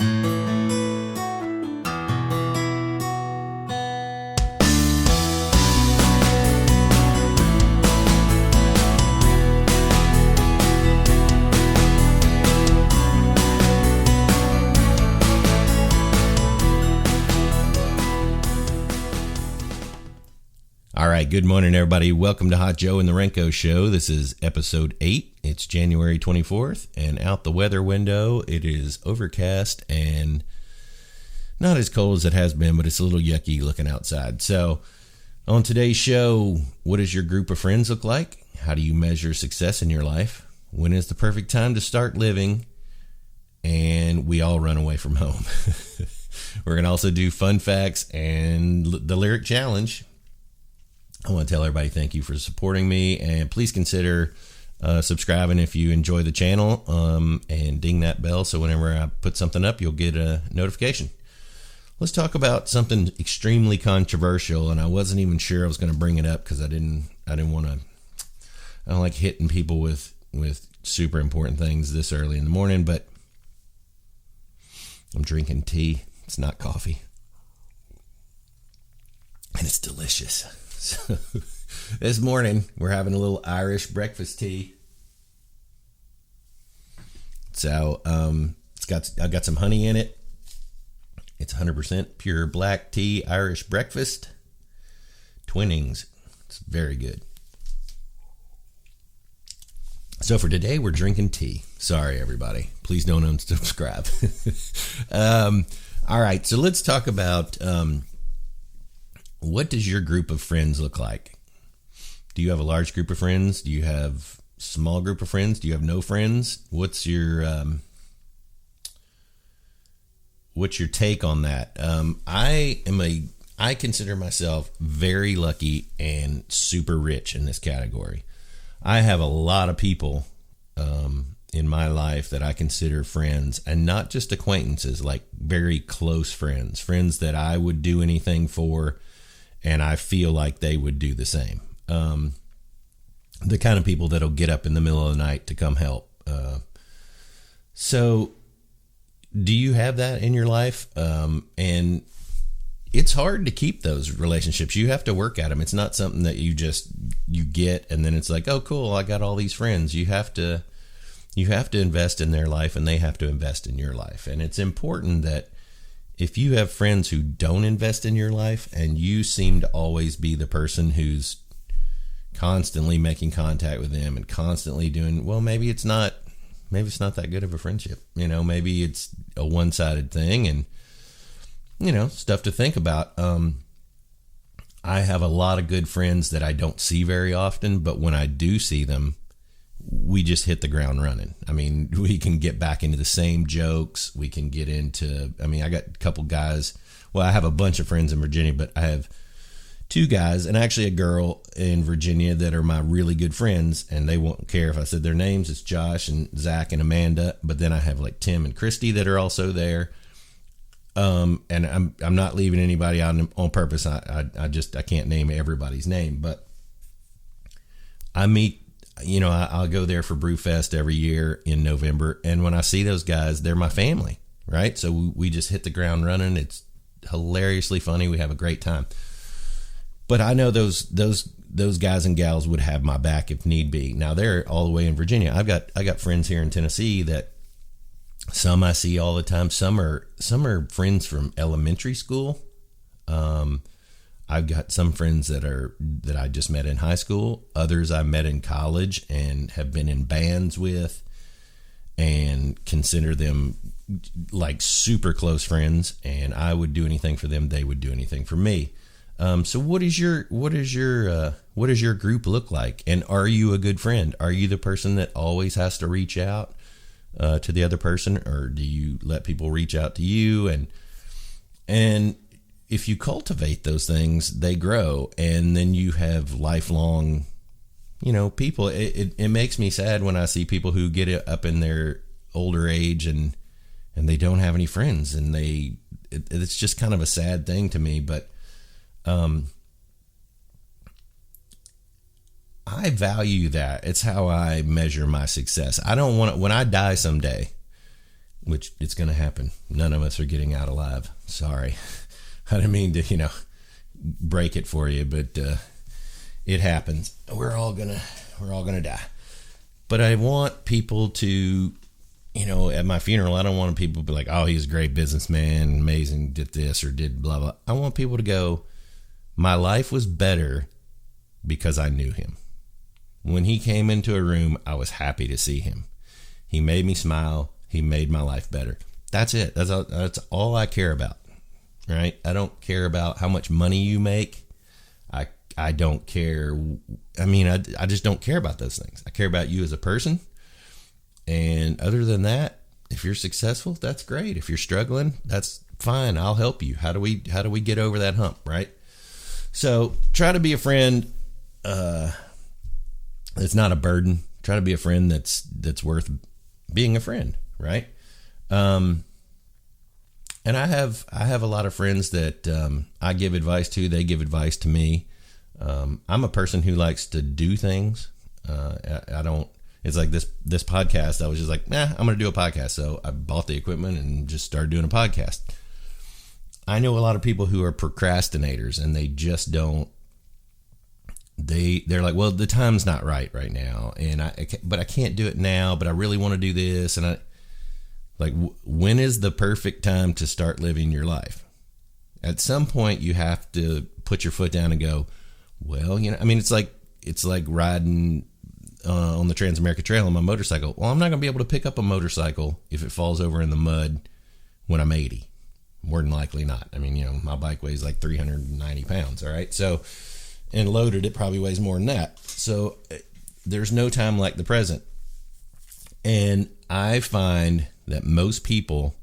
All right, good morning, everybody. Welcome to Hot Joe and the Ranko Show. This is episode 8. It's January 24th, and out the weather window, it is overcast and not as cold as it has been, but it's a little yucky looking outside. So, on today's show, what does your group of friends look like? How do you measure success in your life? When is the perfect time to start living? And we all run away from home. We're going to also do fun facts and the lyric challenge. I want to tell everybody thank you for supporting me, and please consider subscribing if you enjoy the channel, and ding that bell so whenever I put something up, you'll get a notification. Let's talk about something extremely controversial, and I wasn't even sure I was going to bring it up because I don't like hitting people with super important things this early in the morning, but I'm drinking tea. It's not coffee, and it's delicious. So this morning we're having a little Irish breakfast tea. So I've got some honey in it. It's 100% pure black tea Irish breakfast. Twinings. It's very good. So for today we're drinking tea. Sorry everybody. Please don't unsubscribe. All right, so let's talk about what does your group of friends look like? Do you have a large group of friends? Do you have a small group of friends? Do you have no friends? What's your take on that? I consider myself very lucky and super rich in this category. I have a lot of people in my life that I consider friends, and not just acquaintances, like very close friends that I would do anything for, and I feel like they would do the same. The kind of people that'll get up in the middle of the night to come help. So do you have that in your life? And it's hard to keep those relationships. You have to work at them. It's not something that you get and then it's like, oh, cool, I got all these friends. You have to invest in their life, and they have to invest in your life. And it's important that if you have friends who don't invest in your life and you seem to always be the person who's constantly making contact with them and constantly doing, well, maybe it's not that good of a friendship. Maybe it's a one-sided thing, and, stuff to think about. I have a lot of good friends that I don't see very often, but when I do see them, we just hit the ground running. I mean, we can get back into the same jokes. We can get into, I got a couple guys. Well, I have a bunch of friends in Virginia, but I have two guys and actually a girl in Virginia that are my really good friends, and they won't care if I said their names. It's Josh and Zach and Amanda. But then I have like Tim and Christy that are also there. And I'm not leaving anybody out on purpose. I can't name everybody's name, but I meet, I'll go there for Brewfest every year in November. And when I see those guys, they're my family, right? So we just hit the ground running. It's hilariously funny. We have a great time. But I know those guys and gals would have my back if need be. Now they're all the way in Virginia. I got friends here in Tennessee that some I see all the time. Some are friends from elementary school. I've got some friends that I just met in high school. Others I met in college and have been in bands with, and consider them like super close friends. And I would do anything for them; they would do anything for me. So what does your group look like? And are you a good friend? Are you the person that always has to reach out to the other person, or do you let people reach out to you? And if you cultivate those things, they grow, and then you have lifelong, people. It makes me sad when I see people who get up in their older age and they don't have any friends, and it's just kind of a sad thing to me. But I value that. It's how I measure my success. I don't want to, when I die someday, which it's going to happen. None of us are getting out alive. Sorry. I didn't mean to, break it for you, but it happens. We're all gonna die. But I want people to, at my funeral, I don't want people to be like, oh, he's a great businessman, amazing, did this or did blah, blah. I want people to go, my life was better because I knew him. When he came into a room, I was happy to see him. He made me smile. He made my life better. That's it. That's all I care about, right? I don't care about how much money you make. I don't care. I just don't care about those things. I care about you as a person. And other than that, if you're successful, that's great. If you're struggling, that's fine. I'll help you. How do we get over that hump, right? So try to be a friend that's not a burden. Try to be a friend that's worth being a friend, right? And I have a lot of friends that I give advice to. They give advice to me. I'm a person who likes to do things. I don't. It's like this podcast. I was just like, I'm going to do a podcast. So I bought the equipment and just started doing a podcast. I know a lot of people who are procrastinators, and they just don't. They're like, well, the time's not right now, but I can't do it now. But I really want to do this, and when is the perfect time to start living your life? At some point, you have to put your foot down and go, well, it's like riding on the Trans-America Trail on my motorcycle. Well, I'm not going to be able to pick up a motorcycle if it falls over in the mud when I'm 80. More than likely not. My bike weighs like 390 pounds. All right. So, and loaded, it probably weighs more than that. So there's no time like the present. And I find that most people,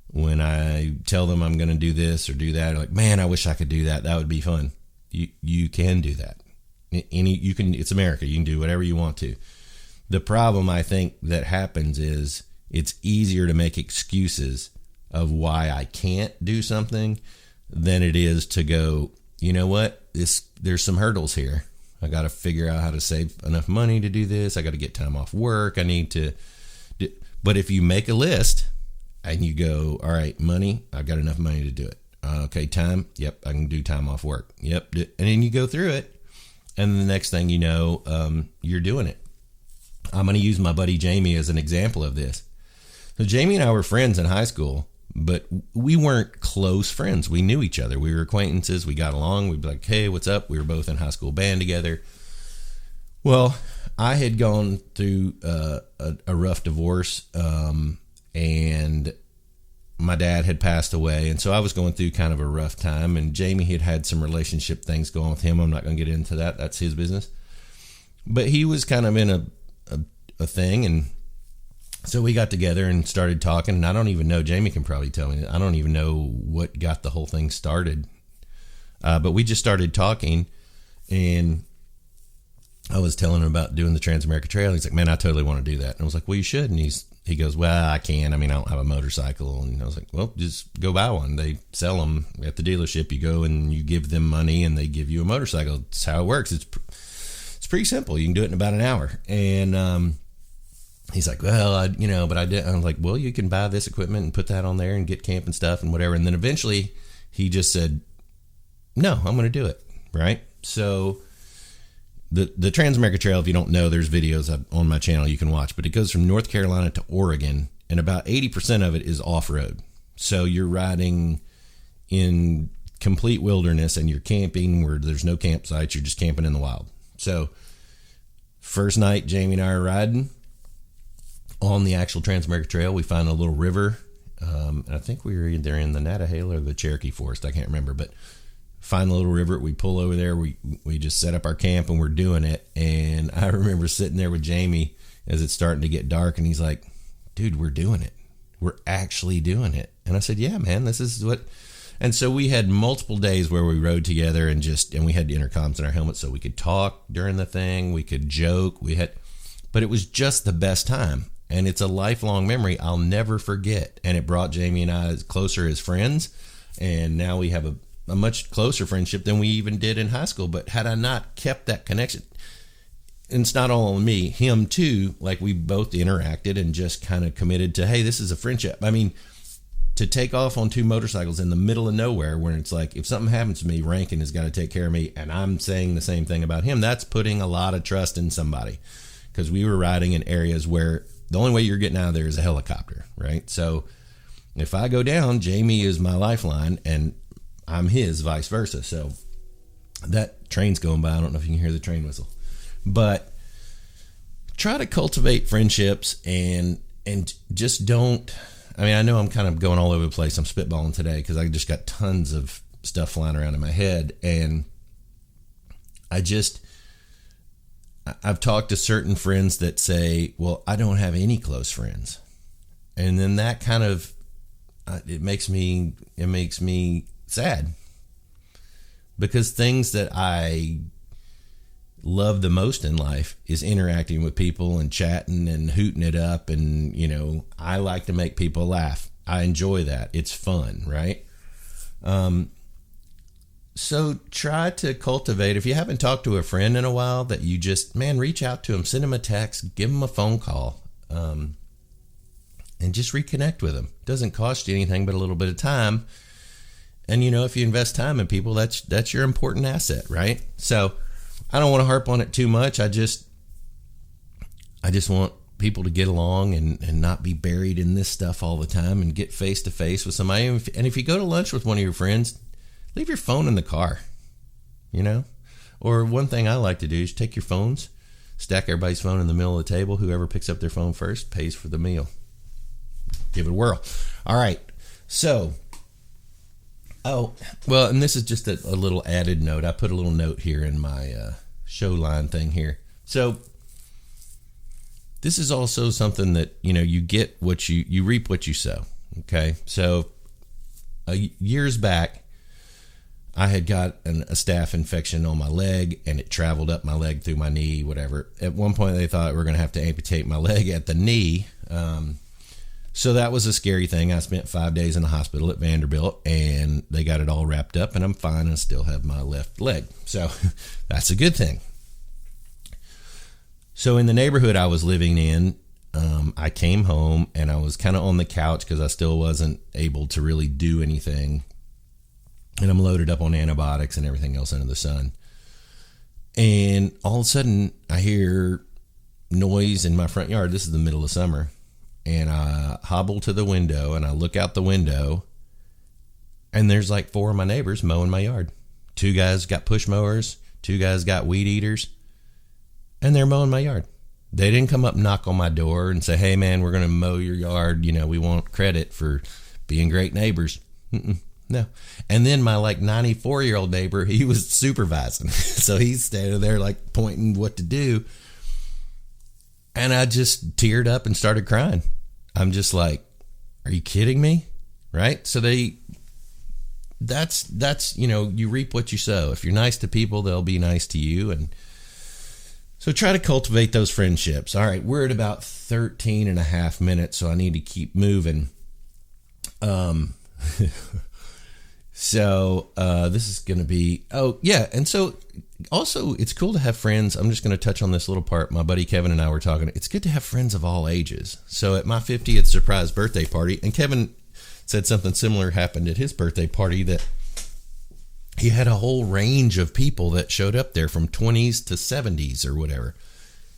when I tell them I'm going to do this or do that, are like, man, I wish I could do that. That would be fun. You can do that. It's America. You can do whatever you want to. The problem I think that happens is it's easier to make excuses of why I can't do something than it is to go, you know what? There's some hurdles here. I got to figure out how to save enough money to do this. I got to get time off work. I need to do. But if you make a list and you go, all right, money, I've got enough money to do it. Okay, time. Yep, I can do time off work. Yep. And then you go through it. And the next thing you know, you're doing it. I'm going to use my buddy Jamie as an example of this. So Jamie and I were friends in high school, but we weren't close friends. We knew each other. We were acquaintances. We got along. We'd be like, hey, what's up? We were both in high school band together. Well, I had gone through a rough divorce, and my dad had passed away, and so I was going through kind of a rough time, and Jamie had some relationship things going with him. I'm not going to get into that. That's his business. But he was kind of in a thing, and so we got together and started talking, and I don't even know, Jamie can probably tell me, I don't even know what got the whole thing started. But we just started talking, and I was telling him about doing the Trans-America Trail. He's like, man, I totally want to do that. And I was like, well, you should. And he goes, well, I can't. I don't have a motorcycle. And I was like, well, just go buy one. They sell them at the dealership. You go and you give them money and they give you a motorcycle. It's how it works. It's pretty simple. You can do it in about an hour. And he's like, well, but I did. I was like, well, you can buy this equipment and put that on there and get camping stuff and whatever. And then eventually he just said, no, I'm going to do it. Right. So the Trans-America Trail, if you don't know, there's videos on my channel you can watch, but it goes from North Carolina to Oregon, and about 80% of it is off-road. So you're riding in complete wilderness, and you're camping where there's no campsites. You're just camping in the wild. So first night, Jamie and I are riding on the actual Trans-America Trail. We find a little river. And I think we were either in the Natahale or the Cherokee Forest. I can't remember, but find the little river. We pull over there. We just set up our camp and we're doing it. And I remember sitting there with Jamie as it's starting to get dark, and he's like, dude, we're doing it. We're actually doing it. And I said, yeah, man, this is what. And so we had multiple days where we rode together and we had intercoms in our helmets so we could talk during the thing. We could joke. But it was just the best time. And it's a lifelong memory I'll never forget. And it brought Jamie and I closer as friends. And now we have a much closer friendship than we even did in high school. But had I not kept that connection, it's not all on me, him too. Like we both interacted and just kind of committed to, hey, this is a friendship. I mean, to take off on two motorcycles in the middle of nowhere where it's like, if something happens to me, Rankin has got to take care of me. And I'm saying the same thing about him. That's putting a lot of trust in somebody, because we were riding in areas where the only way you're getting out of there is a helicopter, right? So if I go down, Jamie is my lifeline and I'm his, vice versa. So that train's going by. I don't know if you can hear the train whistle, but try to cultivate friendships and just don't. I mean, I know I'm kind of going all over the place. I'm spitballing today because I just got tons of stuff flying around in my head. And I've talked to certain friends that say, well, I don't have any close friends. And then that kind of, it makes me sad, because things that I love the most in life is interacting with people and chatting and hooting it up. And, I like to make people laugh. I enjoy that. It's fun, right? So try to cultivate, if you haven't talked to a friend in a while, that you just, reach out to them, send them a text, give them a phone call, and just reconnect with them. It doesn't cost you anything but a little bit of time. And, if you invest time in people, that's your important asset, right? So I don't want to harp on it too much. I just want people to get along and not be buried in this stuff all the time, and get face to face with somebody. And if you go to lunch with one of your friends, leave your phone in the car, Or one thing I like to do is take your phones, stack everybody's phone in the middle of the table. Whoever picks up their phone first pays for the meal. Give it a whirl. All right. So, and this is just a little added note. I put a little note here in my show line thing here. So this is also something that, you get what you reap what you sow. Okay. So years back, I had got a staph infection on my leg, and it traveled up my leg through my knee, whatever. At one point they thought we were going to have to amputate my leg at the knee. So that was a scary thing. I spent 5 days in the hospital at Vanderbilt, and they got it all wrapped up, and I'm fine and still have my left leg. So that's a good thing. So in the neighborhood I was living in, I came home and I was kind of on the couch because I still wasn't able to really do anything. And I'm loaded up on antibiotics and everything else under the sun. And all of a sudden I hear noise in my front yard. This is the middle of summer. And I hobble to the window and I look out the window, and there's like 4 of my neighbors mowing my yard. 2 guys got push mowers, 2 guys got weed eaters, and they're mowing my yard. They didn't come up and knock on my door and say, hey man, we're going to mow your yard. We want credit for being great neighbors. No. And then my 94-year-old neighbor, he was supervising. So he's standing there pointing what to do. And I just teared up and started crying. I'm just like, are you kidding me? Right? So that's you reap what you sow. If you're nice to people, they'll be nice to you. And so try to cultivate those friendships. All right, we're at about 13 and a half minutes, so I need to keep moving. So this is going to be, and so also it's cool to have friends. I'm just going to touch on this little part. My buddy Kevin and I were talking. It's good to have friends of all ages. So at my 50th surprise birthday party, and Kevin said something similar happened at his birthday party, that he had a whole range of people that showed up there from 20s to 70s or whatever.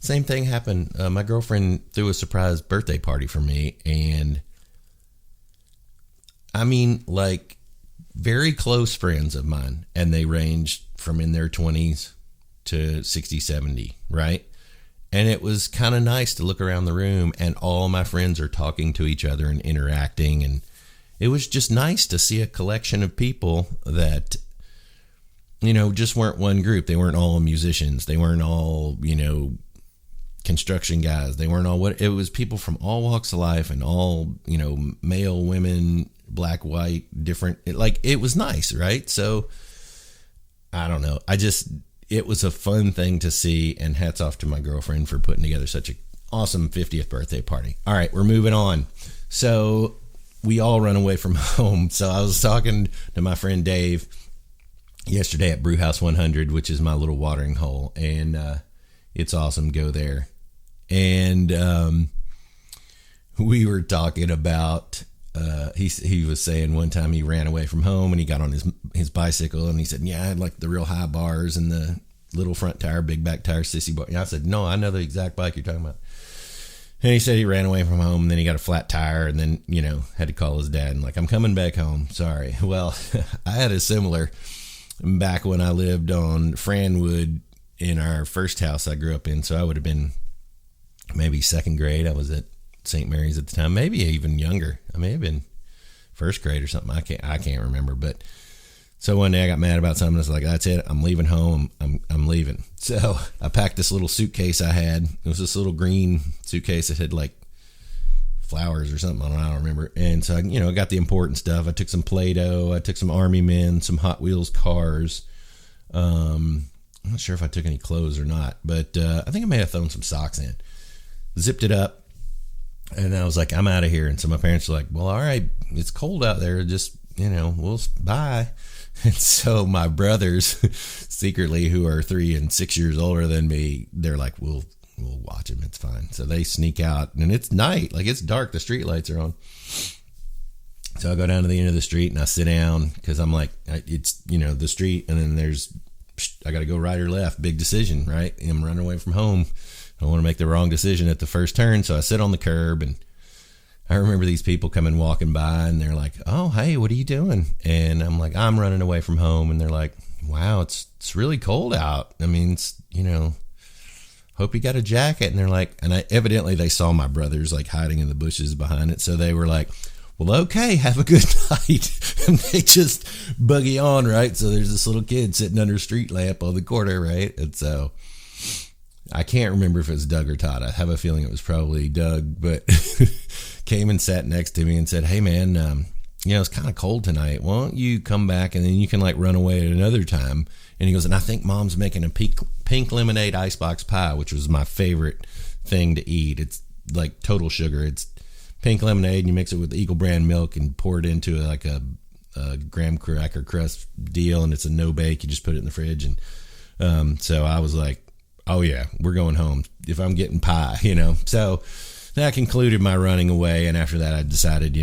Same thing happened. My girlfriend threw a surprise birthday party for me, and I mean, very close friends of mine, and they ranged from in their 20s to 60, 70, right? And it was kind of nice to look around the room, and all my friends are talking to each other and interacting, and it was just nice to see a collection of people that, just weren't one group. They weren't all musicians. They weren't all, construction guys. They weren't all it was people from all walks of life, and all, male, women, black, white, different. It was nice, right? So I don't know. It was a fun thing to see, and hats off to my girlfriend for putting together such an awesome 50th birthday party. All right, we're moving on. So we all run away from home. So I was talking to my friend Dave yesterday at Brewhouse 100, which is my little watering hole. And It's awesome. Go there. And we were talking about, he was saying one time he ran away from home and he got on his bicycle and he said, yeah, I had like the real high bars and the little front tire, big back tire, sissy bar. And I said, no, I know the exact bike you're talking about. And he said he ran away from home and then he got a flat tire and then, had to call his dad and like, I'm coming back home. Sorry. Well, I had a similar back when I lived on Franwood in our first house I grew up in. So I would have been maybe second grade. I was at St. Mary's at the time, maybe even younger. I may have been first grade or something. I can't remember. But so one day I got mad about something. I was like, that's it. I'm leaving home. I'm leaving. So I packed this little suitcase I had. It was this little green suitcase that had like flowers or something. I don't remember. And so, I got the important stuff. I took some Play-Doh. I took some Army Men, some Hot Wheels cars. I'm not sure if I took any clothes or not, but I think I may have thrown some socks in. Zipped it up. And I was like, I'm out of here. And so my parents were like, well, all right, it's cold out there. Just, we'll bye. And so my brothers secretly, who are 3 and 6 years older than me, they're like, we'll watch him. It's fine. So they sneak out and it's night. Like it's dark. The street lights are on. So I go down to the end of the street and I sit down because I'm like, it's, the street. And then I got to go right or left. Big decision, right? I'm running away from home. I don't want to make the wrong decision at the first turn. So I sit on the curb and I remember these people coming walking by and they're like, oh, hey, what are you doing? And I'm like, I'm running away from home. And they're like, wow, it's really cold out. I mean, it's, hope you got a jacket. And they're like, evidently they saw my brothers like hiding in the bushes behind it. So they were like, well, okay, have a good night. And they just buggy on, right? So there's this little kid sitting under a street lamp on the corner, right? And so I can't remember if it was Doug or Todd. I have a feeling it was probably Doug, but came and sat next to me and said, hey man, it's kind of cold tonight. Why don't you come back and then you can like run away at another time? And he goes, and I think mom's making a pink lemonade icebox pie, which was my favorite thing to eat. It's like total sugar. It's pink lemonade and you mix it with Eagle brand milk and pour it into like a graham cracker crust deal. And it's a no bake. You just put it in the fridge. And so I was like, oh yeah, we're going home if I'm getting pie, So that concluded my running away. And after that, I decided,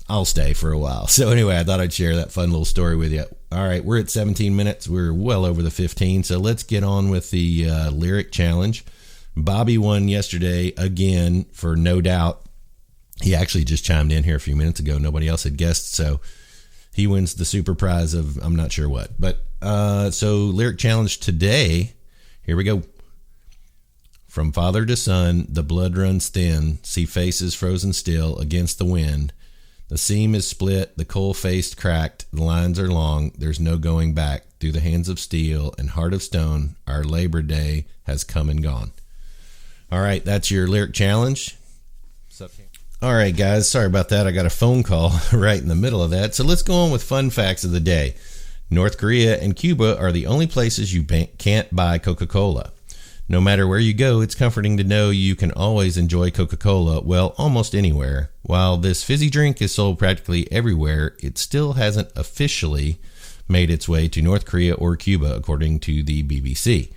I'll stay for a while. So anyway, I thought I'd share that fun little story with you. All right, we're at 17 minutes. We're well over the 15. So let's get on with the lyric challenge. Bobby won yesterday again for No Doubt. He actually just chimed in here a few minutes ago. Nobody else had guessed. So he wins the super prize of I'm not sure what. But so lyric challenge today. Here we go. From father to son, the blood runs thin. See faces frozen still against the wind. The seam is split, the coal face cracked. The lines are long, there's no going back. Through the hands of steel and heart of stone, our Labor Day has come and gone. All right, that's your lyric challenge. All right, guys, sorry about that. I got a phone call right in the middle of that. So let's go on with fun facts of the day. North Korea and Cuba are the only places you can't buy Coca-Cola. No matter where you go, it's comforting to know you can always enjoy Coca-Cola, well, almost anywhere. While this fizzy drink is sold practically everywhere, it still hasn't officially made its way to North Korea or Cuba, according to the BBC.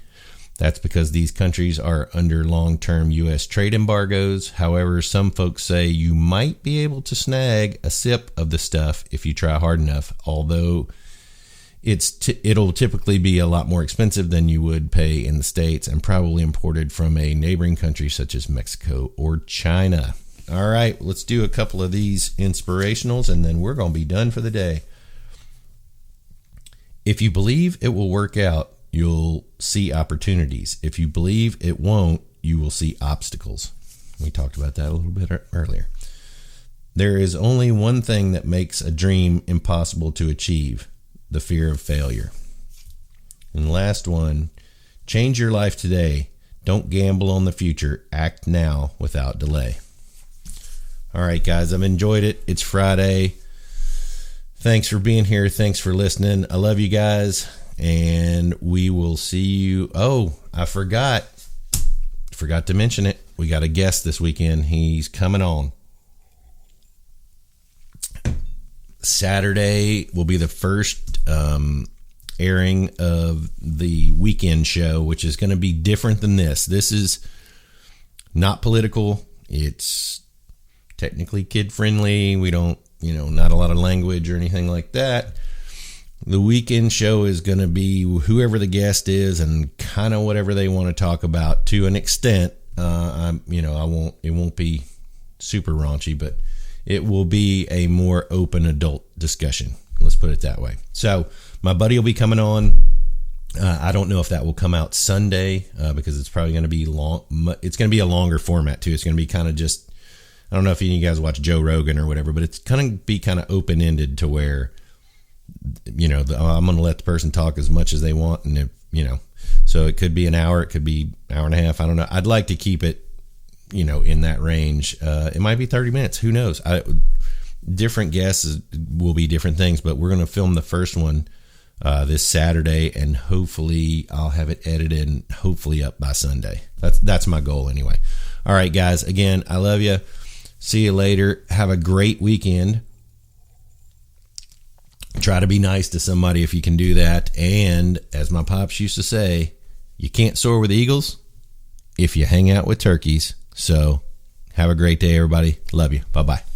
That's because these countries are under long-term U.S. trade embargoes. However, some folks say you might be able to snag a sip of the stuff if you try hard enough, although it'll typically be a lot more expensive than you would pay in the States and probably imported from a neighboring country such as Mexico or China. All right, let's do a couple of these inspirationals and then we're going to be done for the day. If you believe it will work out, you'll see opportunities. If you believe it won't, you will see obstacles. We talked about that a little bit earlier. There is only one thing that makes a dream impossible to achieve: the fear of failure. And the last one, change your life today. Don't gamble on the future. Act now without delay. All right, guys, I've enjoyed it. It's Friday. Thanks for being here. Thanks for listening. I love you guys, and we will see you. Oh, I forgot to mention it. We got a guest this weekend. He's coming on. Saturday will be the first airing of the weekend show, which is going to be different than this. This is not political. It's technically kid friendly. We don't, not a lot of language or anything like that. The weekend show is going to be whoever the guest is and kind of whatever they want to talk about to an extent. It won't be super raunchy, but it will be a more open adult discussion. Let's put it that way. So my buddy will be coming on. I don't know if that will come out Sunday because it's probably going to be long. It's going to be a longer format too. It's going to be kind of just, I don't know if any of you guys watch Joe Rogan or whatever, but it's going to be kind of open-ended to where, I'm going to let the person talk as much as they want. And so it could be an hour, it could be an hour and a half. I don't know. I'd like to keep it, in that range. It might be 30 minutes. Who knows? Different guests will be different things, but we're going to film the first one this Saturday, and hopefully I'll have it edited and hopefully up by Sunday. That's my goal anyway. All right, guys. Again, I love you. See you later. Have a great weekend. Try to be nice to somebody if you can do that. And as my pops used to say, you can't soar with eagles if you hang out with turkeys. So have a great day, everybody. Love you. Bye-bye.